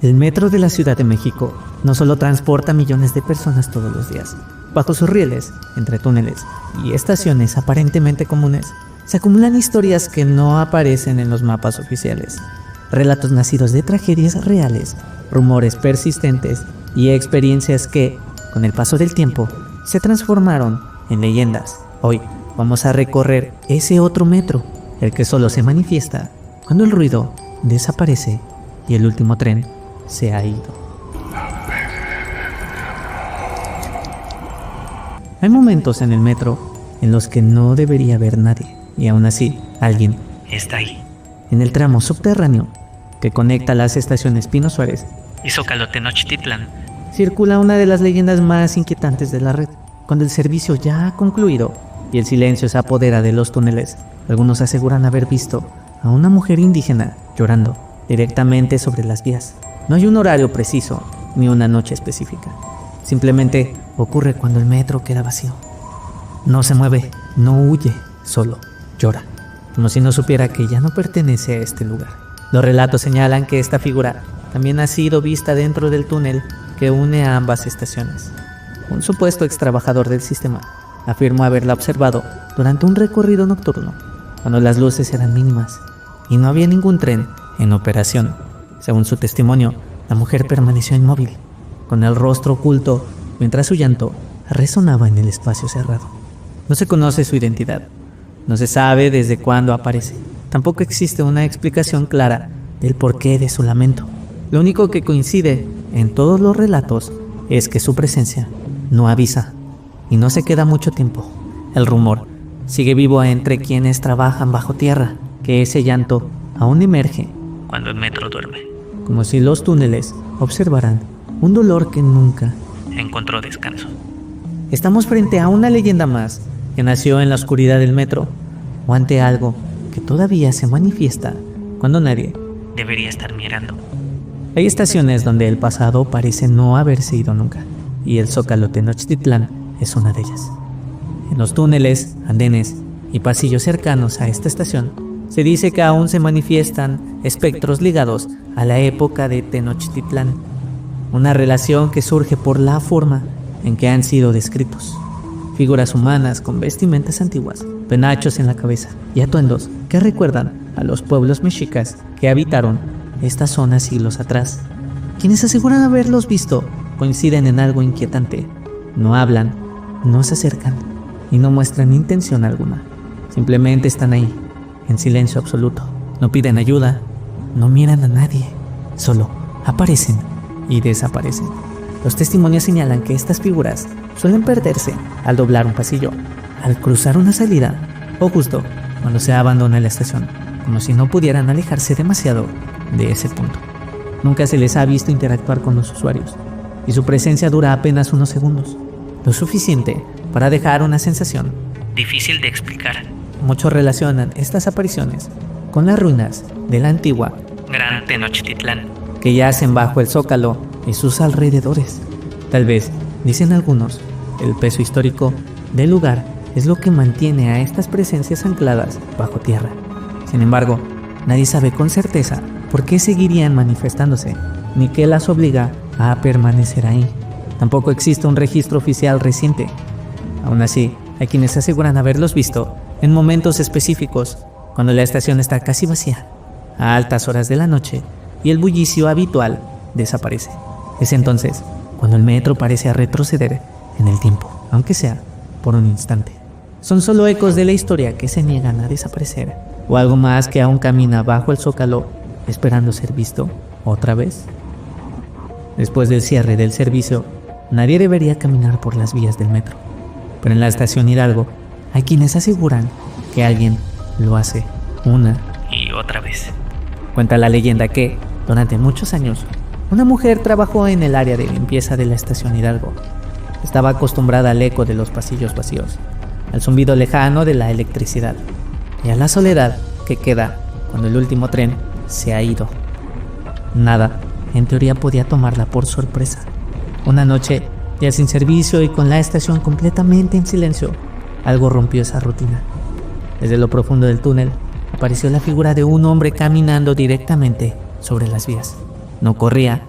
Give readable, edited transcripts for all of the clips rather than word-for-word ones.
El metro de la Ciudad de México no solo transporta millones de personas todos los días. Bajo sus rieles, entre túneles y estaciones aparentemente comunes, se acumulan historias que no aparecen en los mapas oficiales. Relatos nacidos de tragedias reales, rumores persistentes y experiencias que, con el paso del tiempo, se transformaron en leyendas. Hoy vamos a recorrer ese otro metro, el que solo se manifiesta cuando el ruido desaparece y el último tren se ha ido. Hay momentos en el metro en los que no debería haber nadie, y aún así alguien está ahí. En el tramo subterráneo que conecta las estaciones Pino Suárez y Zócalo Tenochtitlán, circula una de las leyendas más inquietantes de la red. Cuando el servicio ya ha concluido y el silencio se apodera de los túneles, algunos aseguran haber visto a una mujer indígena llorando directamente sobre las vías. No hay un horario preciso ni una noche específica. Simplemente ocurre cuando el metro queda vacío. No se mueve, no huye, solo llora, como si no supiera que ya no pertenece a este lugar. Los relatos señalan que esta figura también ha sido vista dentro del túnel que une a ambas estaciones. Un supuesto extrabajador del sistema afirmó haberla observado durante un recorrido nocturno, cuando las luces eran mínimas y no había ningún tren en operación. Según su testimonio, la mujer permaneció inmóvil, con el rostro oculto, mientras su llanto resonaba en el espacio cerrado. No se conoce su identidad, no se sabe desde cuándo aparece. Tampoco existe una explicación clara del porqué de su lamento. Lo único que coincide en todos los relatos es que su presencia no avisa y no se queda mucho tiempo. El rumor sigue vivo entre quienes trabajan bajo tierra, que ese llanto aún emerge cuando el metro duerme, como si los túneles observaran un dolor que nunca encontró descanso. Estamos frente a una leyenda más que nació en la oscuridad del metro, o ante algo que todavía se manifiesta cuando nadie debería estar mirando. Hay estaciones donde el pasado parece no haberse ido nunca, y el Zócalo Tenochtitlán es una de ellas. En los túneles, andenes y pasillos cercanos a esta estación, se dice que aún se manifiestan espectros ligados a la época de Tenochtitlán, una relación que surge por la forma en que han sido descritos. Figuras humanas con vestimentas antiguas, penachos en la cabeza y atuendos que recuerdan a los pueblos mexicas que habitaron esta zona siglos atrás. Quienes aseguran haberlos visto coinciden en algo inquietante. No hablan, no se acercan y no muestran intención alguna. Simplemente están ahí, en silencio absoluto. No piden ayuda, no miran a nadie, solo aparecen y desaparecen. Los testimonios señalan que estas figuras suelen perderse al doblar un pasillo, al cruzar una salida o justo cuando se abandona la estación, como si no pudieran alejarse demasiado de ese punto. Nunca se les ha visto interactuar con los usuarios y su presencia dura apenas unos segundos, lo suficiente para dejar una sensación difícil de explicar. Muchos relacionan estas apariciones con las ruinas de la antigua Gran Tenochtitlán, que yacen bajo el Zócalo y sus alrededores. Tal vez, dicen algunos, el peso histórico del lugar es lo que mantiene a estas presencias ancladas bajo tierra. Sin embargo, nadie sabe con certeza por qué seguirían manifestándose, ni qué las obliga a permanecer ahí. Tampoco existe un registro oficial reciente. Aún así, hay quienes aseguran haberlos visto en momentos específicos, cuando la estación está casi vacía, a altas horas de la noche, y el bullicio habitual desaparece. Es entonces cuando el metro parece retroceder en el tiempo, aunque sea por un instante. Son solo ecos de la historia que se niegan a desaparecer, o algo más que aún camina bajo el Zócalo esperando ser visto otra vez. Después del cierre del servicio, nadie debería caminar por las vías del metro, pero en la estación Hidalgo hay quienes aseguran que alguien lo hace una y otra vez. Cuenta la leyenda que, durante muchos años, una mujer trabajó en el área de limpieza de la estación Hidalgo. Estaba acostumbrada al eco de los pasillos vacíos, al zumbido lejano de la electricidad y a la soledad que queda cuando el último tren se ha ido. Nada, en teoría, podía tomarla por sorpresa. Una noche, ya sin servicio y con la estación completamente en silencio, algo rompió esa rutina. Desde lo profundo del túnel apareció la figura de un hombre caminando directamente sobre las vías. No corría,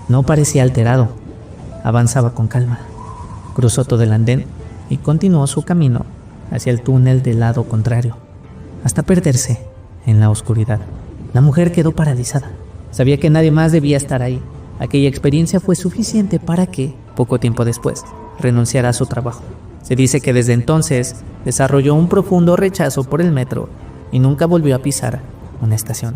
no parecía alterado, avanzaba con calma. Cruzó todo el andén y continuó su camino hacia el túnel del lado contrario, hasta perderse en la oscuridad. La mujer quedó paralizada. Sabía que nadie más debía estar ahí. Aquella experiencia fue suficiente para que, poco tiempo después, renunciara a su trabajo. Se dice que desde entonces desarrolló un profundo rechazo por el metro y nunca volvió a pisar una estación.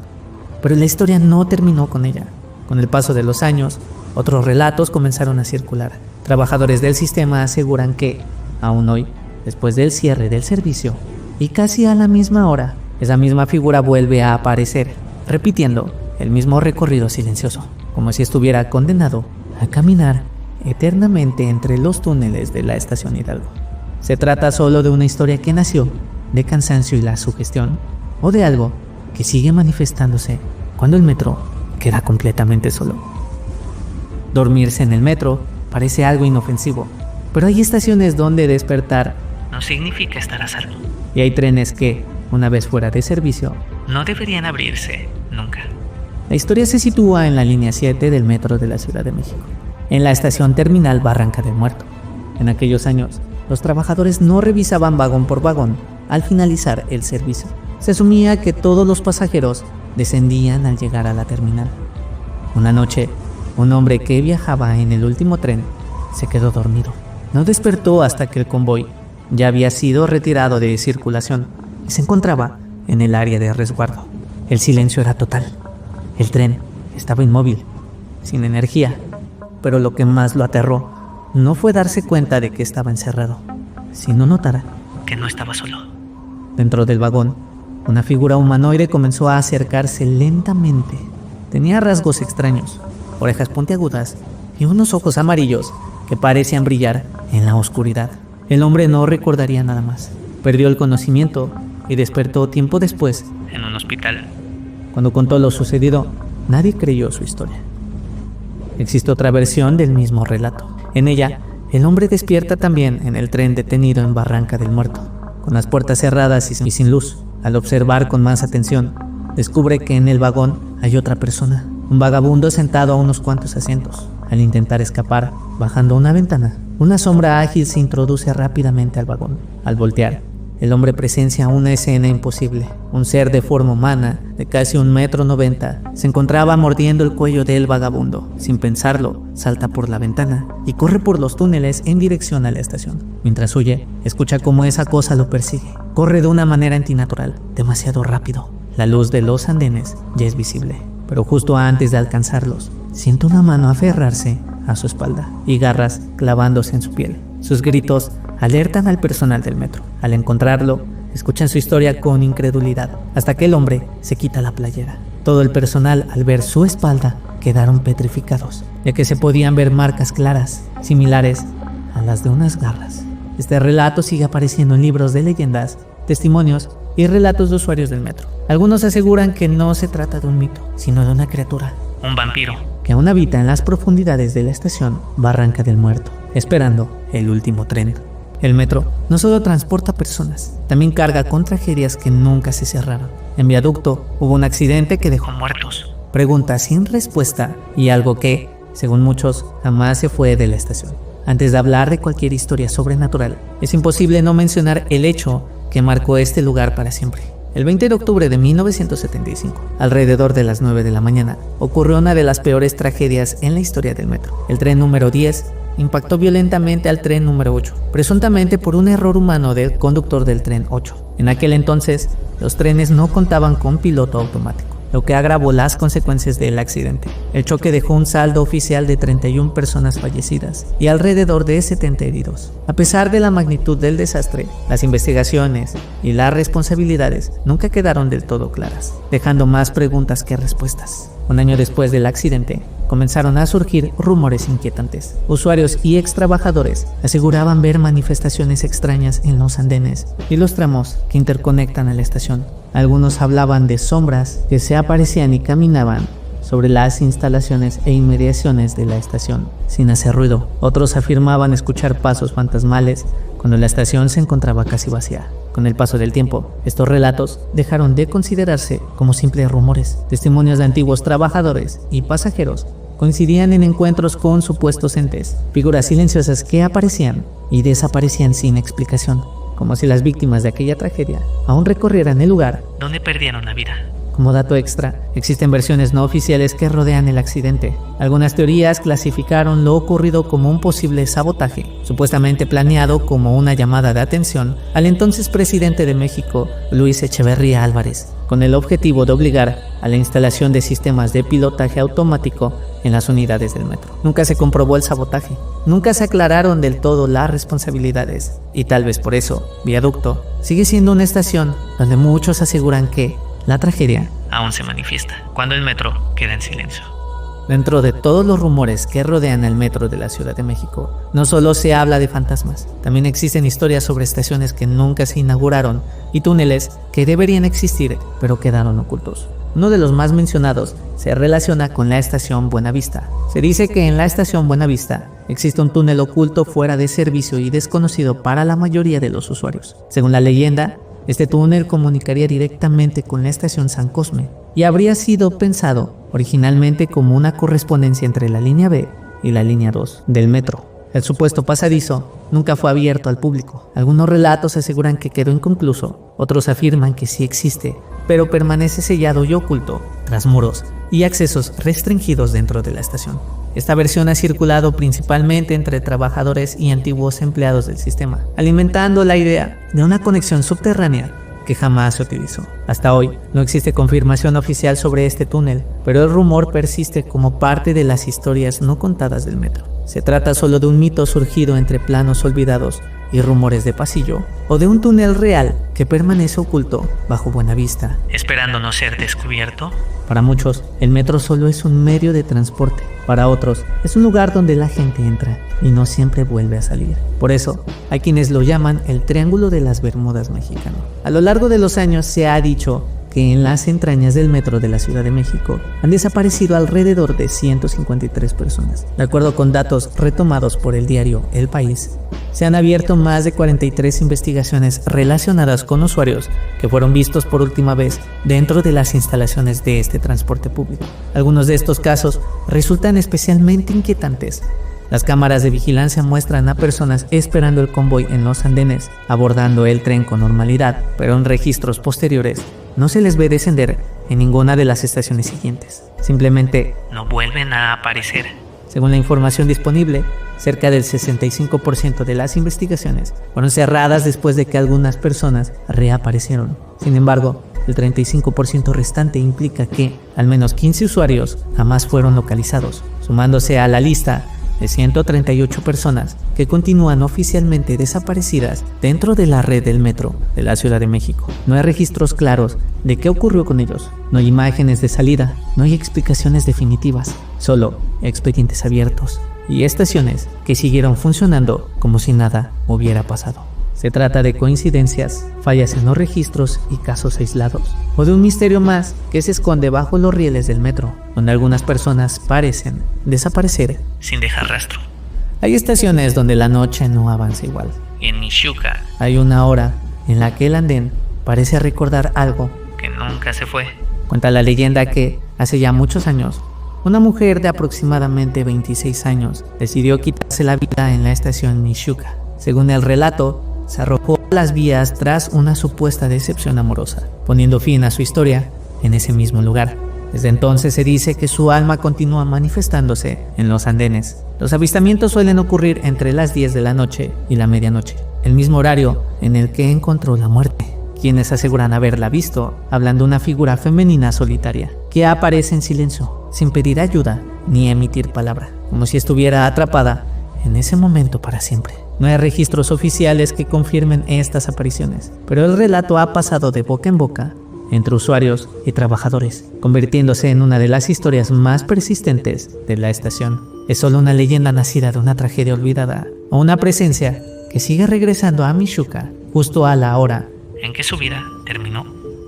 Pero la historia no terminó con ella. Con el paso de los años, otros relatos comenzaron a circular. Trabajadores del sistema aseguran que, aún hoy, después del cierre del servicio, y casi a la misma hora, esa misma figura vuelve a aparecer, repitiendo el mismo recorrido silencioso, como si estuviera condenado a caminar eternamente entre los túneles de la estación Hidalgo. ¿Se trata solo de una historia que nació de cansancio y la sugestión, o de algo que sigue manifestándose cuando el metro queda completamente solo? Dormirse en el metro parece algo inofensivo, pero hay estaciones donde despertar no significa estar a salvo. Y hay trenes que, una vez fuera de servicio, no deberían abrirse nunca. La historia se sitúa en la línea 7 del metro de la Ciudad de México, en la estación terminal Barranca del Muerto. En aquellos años, los trabajadores no revisaban vagón por vagón al finalizar el servicio. Se asumía que todos los pasajeros descendían al llegar a la terminal. Una noche, un hombre que viajaba en el último tren se quedó dormido. No despertó hasta que el convoy ya había sido retirado de circulación y se encontraba en el área de resguardo. El silencio era total. El tren estaba inmóvil, sin energía, pero lo que más lo aterró no fue darse cuenta de que estaba encerrado, sino notar que no estaba solo. Dentro del vagón, una figura humanoide comenzó a acercarse lentamente. Tenía rasgos extraños, orejas puntiagudas y unos ojos amarillos que parecían brillar en la oscuridad. El hombre no recordaría nada más. Perdió el conocimiento y despertó tiempo después en un hospital. Cuando contó lo sucedido, nadie creyó su historia. Existe otra versión del mismo relato. En ella, el hombre despierta también en el tren detenido en Barranca del Muerto, con las puertas cerradas y sin luz. Al observar con más atención, descubre que en el vagón hay otra persona, un vagabundo sentado a unos cuantos asientos. Al intentar escapar, bajando una ventana, una sombra ágil se introduce rápidamente al vagón. Al voltear, el hombre presencia una escena imposible. Un ser de forma humana, de casi 1,90 m, se encontraba mordiendo el cuello del vagabundo. Sin pensarlo, salta por la ventana y corre por los túneles en dirección a la estación. Mientras huye, escucha cómo esa cosa lo persigue. Corre de una manera antinatural, demasiado rápido. La luz de los andenes ya es visible, pero justo antes de alcanzarlos, siente una mano aferrarse a su espalda y garras clavándose en su piel. Sus gritos alertan al personal del metro. Al encontrarlo, escuchan su historia con incredulidad, hasta que el hombre se quita la playera. Todo el personal, al ver su espalda, quedaron petrificados, ya que se podían ver marcas claras, similares a las de unas garras. Este relato sigue apareciendo en libros de leyendas, testimonios y relatos de usuarios del metro. Algunos aseguran que no se trata de un mito, sino de una criatura, un vampiro, que aún habita en las profundidades de la estación Barranca del Muerto, esperando el último tren. El metro no solo transporta personas, también carga con tragedias que nunca se cerraron. En Viaducto hubo un accidente que dejó muertos, preguntas sin respuesta y algo que, según muchos, jamás se fue de la estación. Antes de hablar de cualquier historia sobrenatural, es imposible no mencionar el hecho que marcó este lugar para siempre. El 20 de octubre de 1975, alrededor de las 9 de la mañana, ocurrió una de las peores tragedias en la historia del metro. El tren número 10 impactó violentamente al tren número 8, presuntamente por un error humano del conductor del tren 8. En aquel entonces, los trenes no contaban con piloto automático, lo que agravó las consecuencias del accidente. El choque dejó un saldo oficial de 31 personas fallecidas y alrededor de 70 heridos. A pesar de la magnitud del desastre, las investigaciones y las responsabilidades nunca quedaron del todo claras, dejando más preguntas que respuestas. Un año después del accidente, comenzaron a surgir rumores inquietantes. Usuarios y ex trabajadores aseguraban ver manifestaciones extrañas en los andenes y los tramos que interconectan a la estación. Algunos hablaban de sombras que se aparecían y caminaban sobre las instalaciones e inmediaciones de la estación, sin hacer ruido. Otros afirmaban escuchar pasos fantasmales cuando la estación se encontraba casi vacía. Con el paso del tiempo, estos relatos dejaron de considerarse como simples rumores. Testimonios de antiguos trabajadores y pasajeros coincidían en encuentros con supuestos entes, figuras silenciosas que aparecían y desaparecían sin explicación, como si las víctimas de aquella tragedia aún recorrieran el lugar donde perdieron la vida. Como dato extra, existen versiones no oficiales que rodean el accidente. Algunas teorías clasificaron lo ocurrido como un posible sabotaje, supuestamente planeado como una llamada de atención al entonces presidente de México, Luis Echeverría Álvarez, con el objetivo de obligar a la instalación de sistemas de pilotaje automático en las unidades del metro. Nunca se comprobó el sabotaje, nunca se aclararon del todo las responsabilidades, y tal vez por eso, Viaducto sigue siendo una estación donde muchos aseguran que la tragedia aún se manifiesta cuando el metro queda en silencio. Dentro de todos los rumores que rodean el metro de la Ciudad de México, no solo se habla de fantasmas, también existen historias sobre estaciones que nunca se inauguraron y túneles que deberían existir pero quedaron ocultos. Uno de los más mencionados se relaciona con la estación Buenavista. Se dice que en la estación Buenavista existe un túnel oculto fuera de servicio y desconocido para la mayoría de los usuarios. Según la leyenda, este túnel comunicaría directamente con la estación San Cosme y habría sido pensado originalmente como una correspondencia entre la línea B y la línea 2 del metro. El supuesto pasadizo nunca fue abierto al público. Algunos relatos aseguran que quedó inconcluso, otros afirman que sí existe, pero permanece sellado y oculto tras muros y accesos restringidos dentro de la estación. Esta versión ha circulado principalmente entre trabajadores y antiguos empleados del sistema, alimentando la idea de una conexión subterránea que jamás se utilizó. Hasta hoy no existe confirmación oficial sobre este túnel, pero el rumor persiste como parte de las historias no contadas del metro. ¿Se trata solo de un mito surgido entre planos olvidados y rumores de pasillo, o de un túnel real que permanece oculto bajo Buenavista, esperando no ser descubierto? Para muchos, el metro solo es un medio de transporte. Para otros, es un lugar donde la gente entra y no siempre vuelve a salir. Por eso, hay quienes lo llaman el Triángulo de las Bermudas mexicano. A lo largo de los años se ha dicho que en las entrañas del metro de la Ciudad de México han desaparecido alrededor de 153 personas. De acuerdo con datos retomados por el diario El País, se han abierto más de 43 investigaciones relacionadas con usuarios que fueron vistos por última vez dentro de las instalaciones de este transporte público. Algunos de estos casos resultan especialmente inquietantes. Las cámaras de vigilancia muestran a personas esperando el convoy en los andenes, abordando el tren con normalidad, pero en registros posteriores no se les ve descender en ninguna de las estaciones siguientes. Simplemente no vuelven a aparecer. Según la información disponible, cerca del 65% de las investigaciones fueron cerradas después de que algunas personas reaparecieron. Sin embargo, el 35% restante implica que al menos 15 usuarios jamás fueron localizados, sumándose a la lista de 138 personas que continúan oficialmente desaparecidas dentro de la red del metro de la Ciudad de México. No hay registros claros de qué ocurrió con ellos, no hay imágenes de salida, no hay explicaciones definitivas, solo expedientes abiertos y estaciones que siguieron funcionando como si nada hubiera pasado. Se trata de coincidencias, fallas en los registros y casos aislados, o de un misterio más que se esconde bajo los rieles del metro, donde algunas personas parecen desaparecer sin dejar rastro. Hay estaciones donde la noche no avanza igual. En Mixhuca hay una hora en la que el andén parece recordar algo que nunca se fue. Cuenta la leyenda que, hace ya muchos años, una mujer de aproximadamente 26 años decidió quitarse la vida en la estación Mixhuca. Según el relato, se arrojó a las vías tras una supuesta decepción amorosa, poniendo fin a su historia en ese mismo lugar. Desde entonces se dice que su alma continúa manifestándose en los andenes. Los avistamientos suelen ocurrir entre las 10 de la noche y la medianoche, el mismo horario en el que encontró la muerte. Quienes aseguran haberla visto hablan de una figura femenina solitaria que aparece en silencio, sin pedir ayuda ni emitir palabra, como si estuviera atrapada en ese momento para siempre. No hay registros oficiales que confirmen estas apariciones, pero el relato ha pasado de boca en boca entre usuarios y trabajadores, convirtiéndose en una de las historias más persistentes de la estación. Es solo una leyenda nacida de una tragedia olvidada, o una presencia que sigue regresando a Mixhuca justo a la hora en que su vida terminó.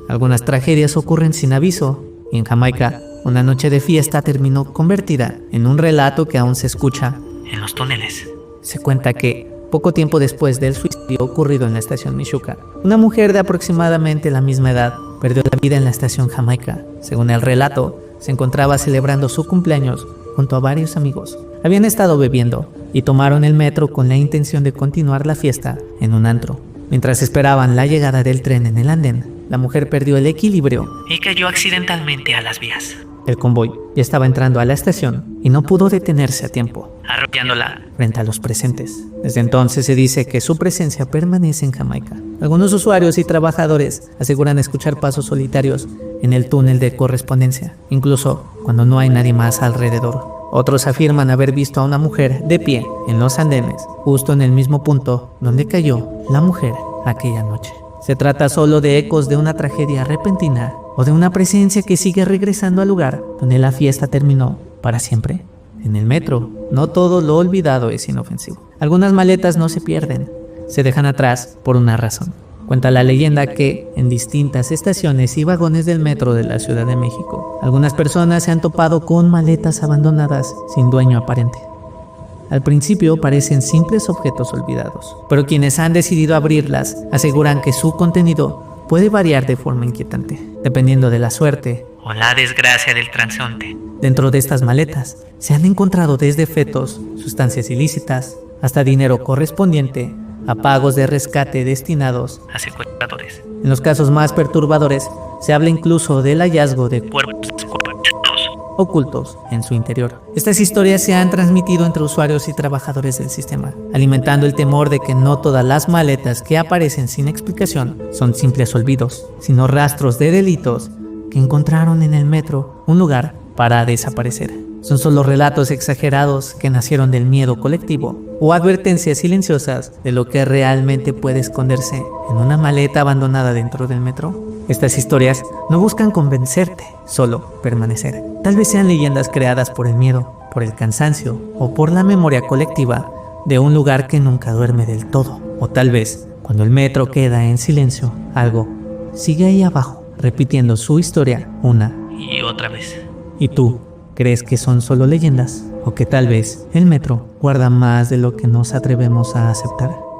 Algunas tragedias ocurren sin aviso, y en Jamaica, una noche de fiesta terminó convertida en un relato que aún se escucha en los túneles. Se cuenta que poco tiempo después del suicidio ocurrido en la estación Mishuka. Una mujer de aproximadamente la misma edad perdió la vida en la estación Jamaica. Según el relato, se encontraba celebrando su cumpleaños junto a varios amigos. Habían estado bebiendo y tomaron el metro con la intención de continuar la fiesta en un antro. Mientras esperaban la llegada del tren en el andén, la mujer perdió el equilibrio y cayó accidentalmente a las vías. El convoy ya estaba entrando a la estación y no pudo detenerse a tiempo, arrollándola frente a los presentes. Desde entonces se dice que su presencia permanece en Jamaica. Algunos usuarios y trabajadores aseguran escuchar pasos solitarios en el túnel de correspondencia, incluso cuando no hay nadie más alrededor. Otros afirman haber visto a una mujer de pie en los andenes, justo en el mismo punto donde cayó la mujer aquella noche. ¿Se trata solo de ecos de una tragedia repentina o de una presencia que sigue regresando al lugar donde la fiesta terminó para siempre? En el metro, no todo lo olvidado es inofensivo. Algunas maletas no se pierden, se dejan atrás por una razón. Cuenta la leyenda que en distintas estaciones y vagones del metro de la Ciudad de México, algunas personas se han topado con maletas abandonadas sin dueño aparente. Al principio parecen simples objetos olvidados, pero quienes han decidido abrirlas aseguran que su contenido puede variar de forma inquietante, dependiendo de la suerte o la desgracia del transeúnte. Dentro de estas maletas se han encontrado desde fetos, sustancias ilícitas, hasta dinero correspondiente a pagos de rescate destinados a secuestradores. En los casos más perturbadores, se habla incluso del hallazgo de cuerpos ocultos en su interior. Estas historias se han transmitido entre usuarios y trabajadores del sistema, alimentando el temor de que no todas las maletas que aparecen sin explicación son simples olvidos, sino rastros de delitos que encontraron en el metro un lugar para desaparecer. Son solo relatos exagerados que nacieron del miedo colectivo o advertencias silenciosas de lo que realmente puede esconderse en una maleta abandonada dentro del metro. Estas historias no buscan convencerte, solo permanecer. Tal vez sean leyendas creadas por el miedo, por el cansancio o por la memoria colectiva de un lugar que nunca duerme del todo. O tal vez, cuando el metro queda en silencio, algo sigue ahí abajo, repitiendo su historia una y otra vez. ¿Y tú? ¿Crees que son solo leyendas? ¿O que tal vez el metro guarda más de lo que nos atrevemos a aceptar?